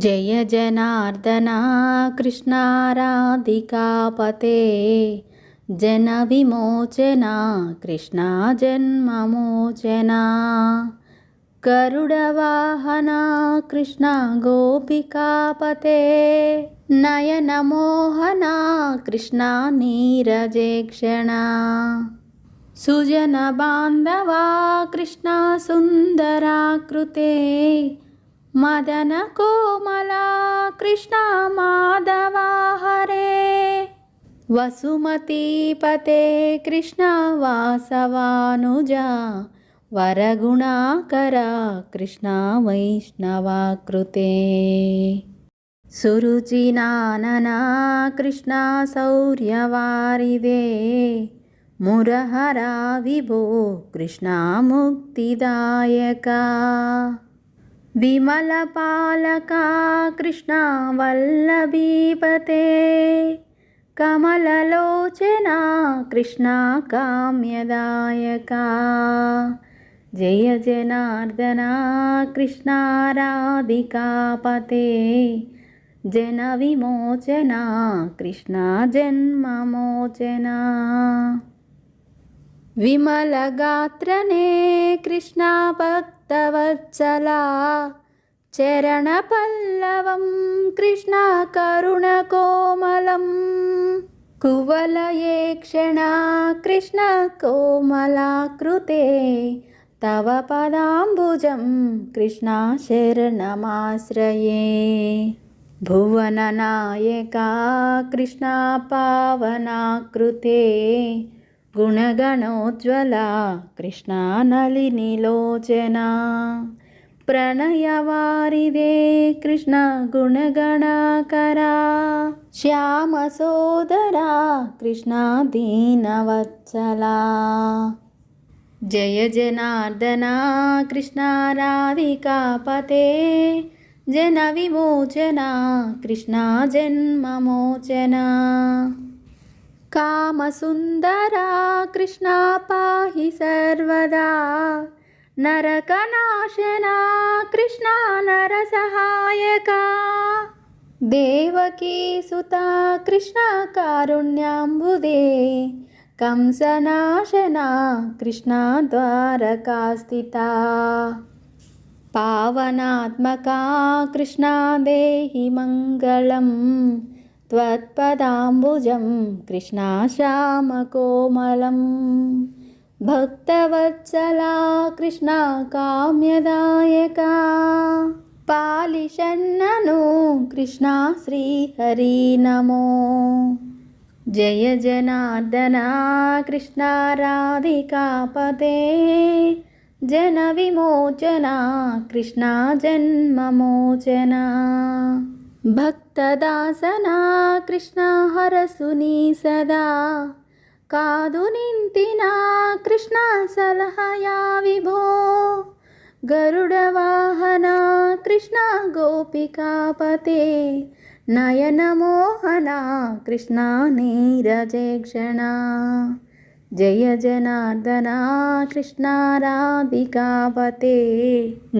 जय जनार्दना कृष्णा राधिकापते जनविमोचना कृष्णा जन्ममोचना गरुडवाहना कृष्णा गोपिकापते नयनमोहना कृष्णा नीरजेक्षणा सुजनबान्धवा कृष्णा सुन्दराकृते मदन कोमला कृष्णा माधवा हरे वसुमतीपते कृष्णा वासवानुजा वरगुणाकरा कृष्णा वैष्णवाकृते सुरुचिनानना कृष्णा शौर्यवारिदे मुरहरा विभो कृष्णा मुक्तिदायका विमलपालका कृष्णा वल्लभीपते कमललोचना कृष्णा काम्यदायका जय जनार्दना कृष्णा राधिकापते जनविमोचना कृष्णा जन्ममोचना विमलगात्रने कृष्णा भक्तवत्सला चरणपल्लवं कृष्णा करुणकोमलं कुवलये क्षणा कृष्णा कोमलाकृते तव पदाम्बुजं कृष्णा शरणमाश्रये भुवननायका कृष्णा पावनाकृते गुणगणोज्ज्वला कृष्णा नलिनीलोचना प्रणयवारिदे कृष्णा गुणगणाकरा श्यामसोदरा कृष्णा दीनवत्सला जय जनार्दना कृष्णा राधिकापते जनविमोचना कृष्णा जन्ममोचना कामसुन्दरा कृष्णा पाहि सर्वदा नरकनाशना कृष्णा नरसहायका देवकीसुता कृष्णा कारुण्याम्बुदे कंसनाशना कृष्णा द्वारकास्थिता पावनात्मका कृष्णा देहि मङ्गलम् त्वत्पदाम्बुजं कृष्णा श्यामकोमलं भक्तवत्सला कृष्णा काम्यदायका पालिषन्ननु कृष्णा श्रीहरि नमो जय जनार्दना कृष्णा राधिकापते जनविमोचना कृष्णा जन्ममोचना भक्तदासना कृष्णा हरसुनी सदा कादु निंतिना कृष्णा सलहया विभो गरुडवाहना कृष्णा गोपिकापते नयनमोहना कृष्णा नीरजेक्षणा जय जनार्दना कृष्णा राधिकापते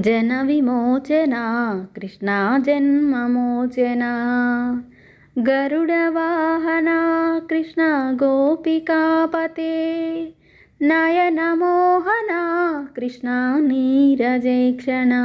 जनविमोचना कृष्णा जन्ममोचना गरुडवाहना कृष्णा गोपिकापते नयनमोहना कृष्णा नीरजेक्षणा।